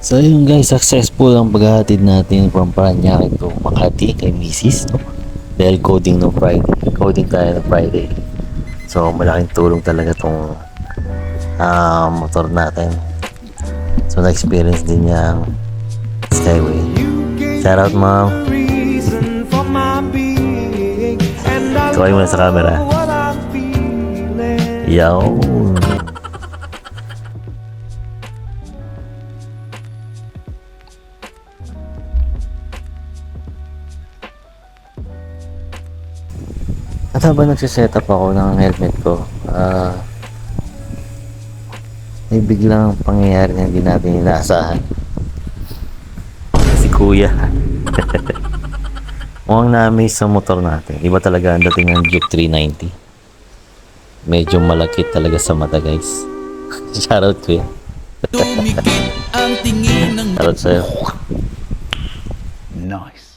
So yun guys, successful ang paghahatid natin from Parañaque to Makati kay Mrs. No? Dahil coding no Friday. Coding tayo ng Friday. So malaking tulong talaga tong motor natin. So na-experience din niya ang Skyway. Shout out mom. Kaway mo na sa camera. Yo. At habang nagsiset up ako ng helmet ko, may biglang pangyayari na hindi natin inaasahan. Si Kuya. Mukhang na-amaze sa motor natin. Iba talaga ang dating ng Duke 390. Medyo malakit talaga sa mata guys. Shoutout Kuya. Tumikit ang tingin ng Shoutout sa'yo. Nice.